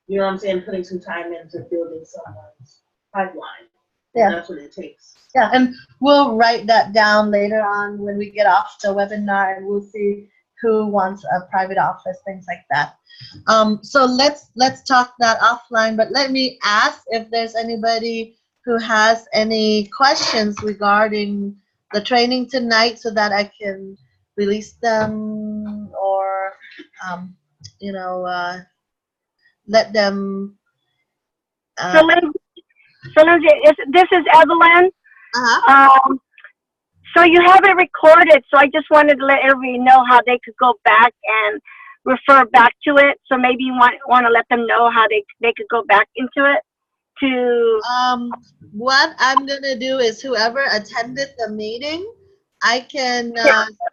you know what I'm saying, putting some time into building someone's pipeline. Yeah. That's what it takes. Yeah, and we'll write that down later on when we get off the webinar, and we'll see who wants a private office, things like that. So let's talk that offline, but let me ask if there's anybody who has any questions regarding the training tonight, so that I can release them, or let them. So Lindsay, this is Evelyn. Uh-huh. So you have it recorded, so I just wanted to let everybody know how they could go back and refer back to it. So maybe you want to let them know how they could go back into it to. What I'm gonna do is, whoever attended the meeting, I can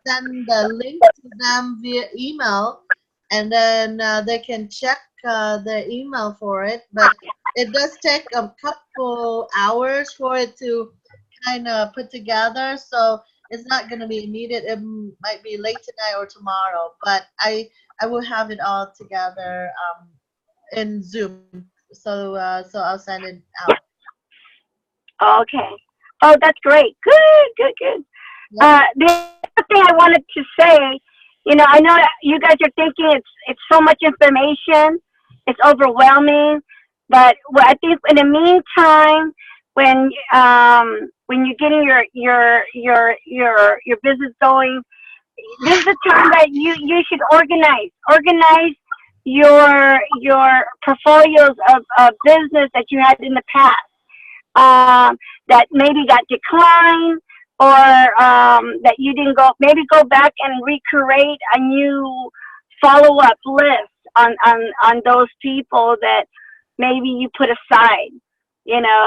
send the link to them via email, and then they can check their email for it. But it does take a couple hours for it to kind of put together, so it's not going to be immediate. It might be late tonight or tomorrow, but I will have it all together in Zoom. So I'll send it out. Okay. Oh, that's great. Good. Yep. The other thing I wanted to say, I know that you guys are thinking it's so much information, it's overwhelming, but I think in the meantime, when you're getting your business going, this is the time that you should organize your portfolios of business that you had in the past, that maybe got declined, or that you didn't go. Maybe go back and recreate a new follow-up list on those people that maybe you put aside.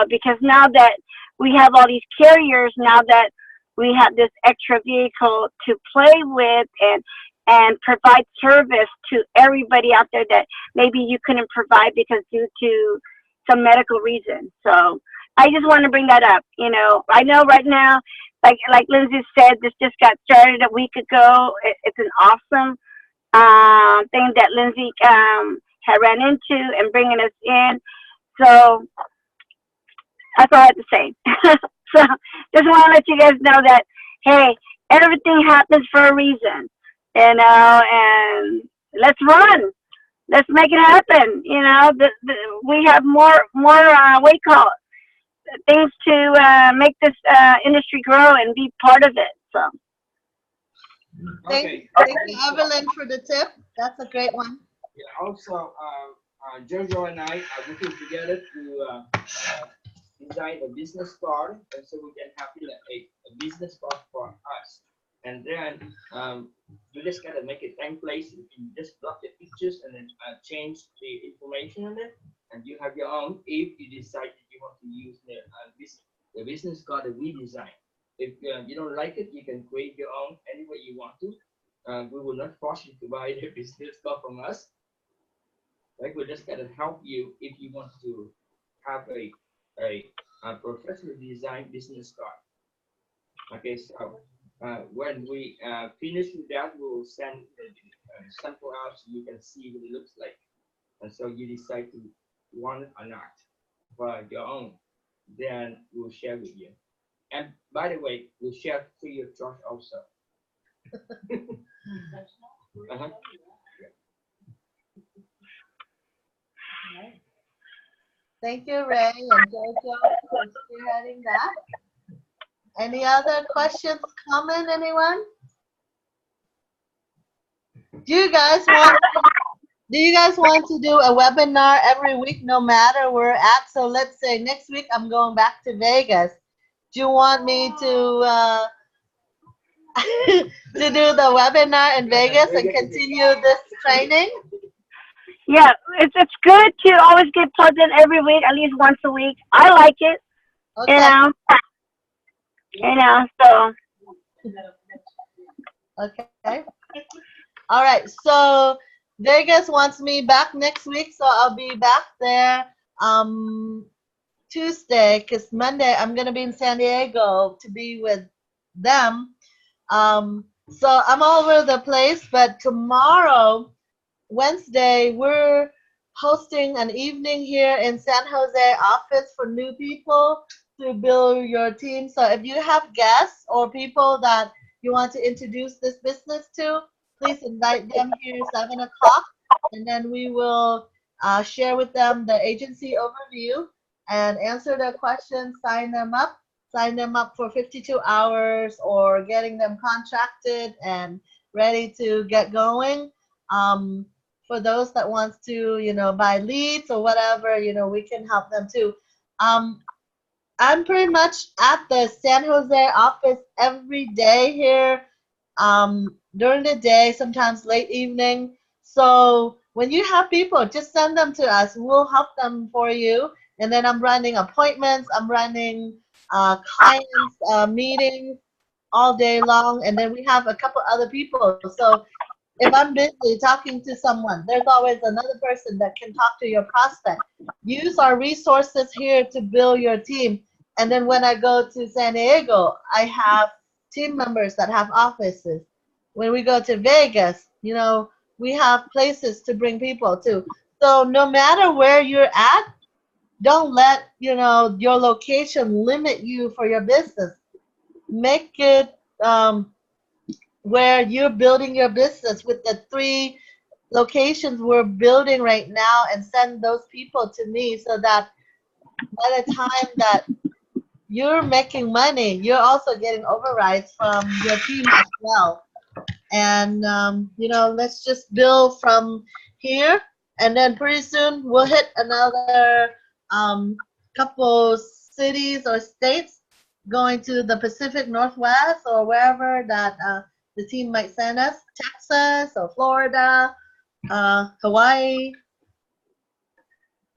Because now that we have all these carriers, now that we have this extra vehicle to play with and provide service to everybody out there that maybe you couldn't provide because due to some medical reason. So I just want to bring that up. I know right now, like Lindsay said, this just got started a week ago. It's an awesome thing that Lindsay had ran into and bringing us in. So that's all I have to say. So just want to let you guys know that, hey, everything happens for a reason, and let's run. Let's make it happen. We have more what do you call it, things to make this industry grow and be part of it. So Thank you, Evelyn, for the tip. That's a great one. Yeah, also, Jojo and I are working together to design a business card, and so we can have a business card for us. And then you just gotta make a template. You can just block the pictures and then change the information on it, and you have your own. If you decide that you want to use the business card that we design, if you don't like it, you can create your own any way you want to. We will not force you to buy the business card from us. Like, we're just gonna help you if you want to have a professional design business card. Okay, so when we finish with that, we'll send the sample out so you can see what it looks like, and so you decide to want it or not for your own. Then we'll share with you. And by the way, we'll share free of charge also. Uh-huh. Thank you, Ray and Jojo, for spearheading that. Any other questions, comment, anyone? Do you guys want to do a webinar every week, no matter where we're at? So let's say next week I'm going back to Vegas. Do you want me to to do the webinar in Vegas and continue this training? yeah, it's good to always get plugged in every week, at least once a week. I like it. Okay. So. Okay. All right. So Vegas wants me back next week, so I'll be back there Tuesday, because Monday I'm gonna be in San Diego to be with them. So I'm all over the place, but tomorrow, Wednesday, we're hosting an evening here in San Jose office for new people to build your team. So if you have guests or people that you want to introduce this business to, please invite them here 7 o'clock, and then we will share with them the agency overview and answer their questions, sign them up for 52 hours or getting them contracted and ready to get going. For those that wants to, buy leads or whatever, we can help them too. I'm pretty much at the San Jose office every day here, during the day, sometimes late evening. So when you have people, just send them to us. We'll help them for you. And then I'm running appointments. I'm running clients meetings all day long. And then we have a couple other people. So if I'm busy talking to someone, there's always another person that can talk to your prospect. Use our resources here to build your team. And then when I go to San Diego, I have team members that have offices. When we go to Vegas, we have places to bring people to. So no matter where you're at, don't let, your location limit you for your business. Make it where you're building your business with the 3 locations we're building right now, and send those people to me so that by the time that you're making money, you're also getting overrides from your team as well. And, let's just build from here. And then pretty soon we'll hit another couple cities or states, going to the Pacific Northwest or wherever that the team might send us, Texas or Florida, Hawaii.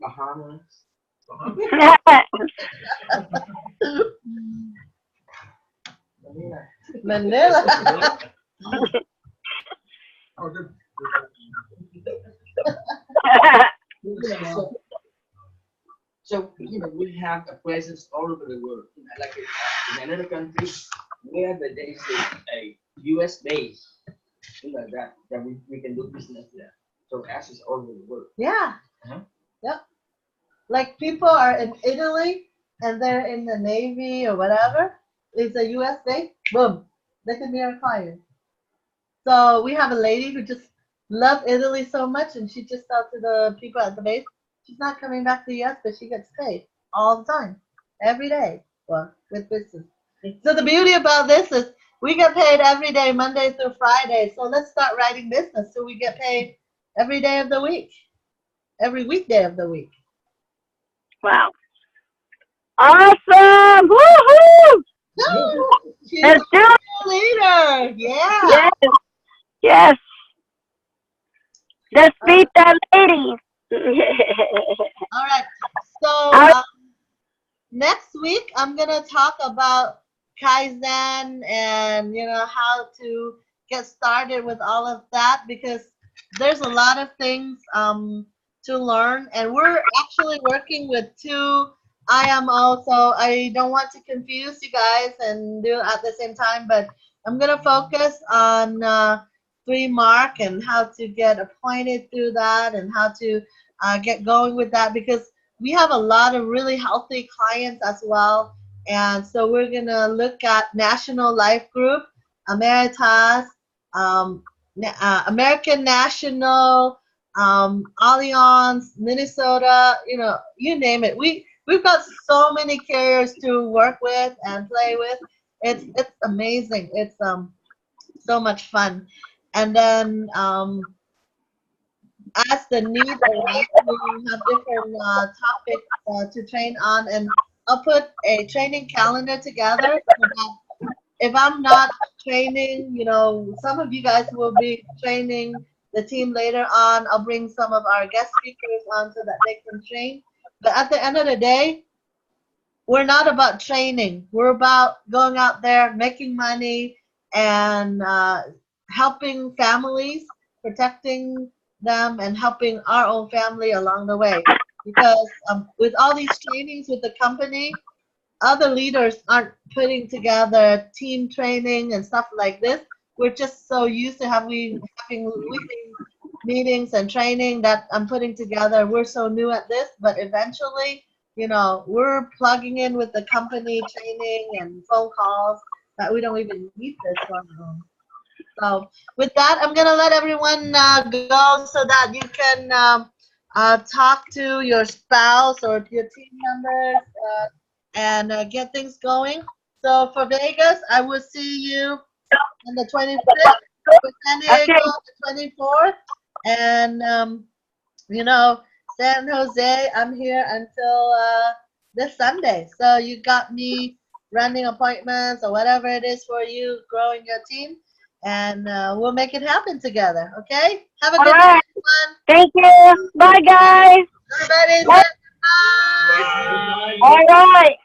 Bahamas. Manila. So we have a presence all over the world. Like in another country, where there is a US base, that we can do business there. So access all over the world. Yeah. Uh-huh. Yep. Like people are in Italy and they're in the Navy or whatever. It's a US base. Boom. They can be our client. So we have a lady who just loved Italy so much and she just said to the people at the base, she's not coming back to the US, but she gets paid all the time, every day. Well, with business. So the beauty about this is we get paid every day, Monday through Friday. So let's start writing business so we get paid every day of the week, every weekday of the week. Wow. Awesome. Woohoo! No, she's Let's do it. a leader. Yeah. Yes. Yes. Let's beat that lady. All right. So All next week I'm gonna talk about Kaizen and how to get started with all of that because there's a lot of things to learn and we're actually working with two IMO, so I don't want to confuse you guys and do it at the same time, but I'm gonna focus on 3 Mark and how to get appointed through that and how to get going with that because we have a lot of really healthy clients as well. And so we're going to look at National Life Group, Ameritas, American National, Allianz, Minnesota, you name it. We've got so many carriers to work with and play with. It's amazing. It's so much fun. And then as the need arises, we have different topics to train on, and I'll put a training calendar together so that if I'm not training, some of you guys will be training the team later on. I'll bring some of our guest speakers on so that they can train. But at the end of the day, we're not about training. We're about going out there, making money, and helping families, protecting them, and helping our own family along the way. Because with all these trainings with the company, other leaders aren't putting together team training and stuff like this. We're just so used to having weekly meetings and training that I'm putting together. We're so new at this, but eventually, we're plugging in with the company training and phone calls that we don't even need this one. So with that, I'm gonna let everyone go so that you can talk to your spouse or your team members and get things going. So for Vegas, I will see you on the 25th. For San Diego, the 24th, and San Jose, I'm here until this Sunday. So you got me running appointments or whatever it is for you, growing your team, and we'll make it happen together. Okay? Have a good day, everyone. Thank you. Bye, guys. Everybody, Bye. say bye. All right.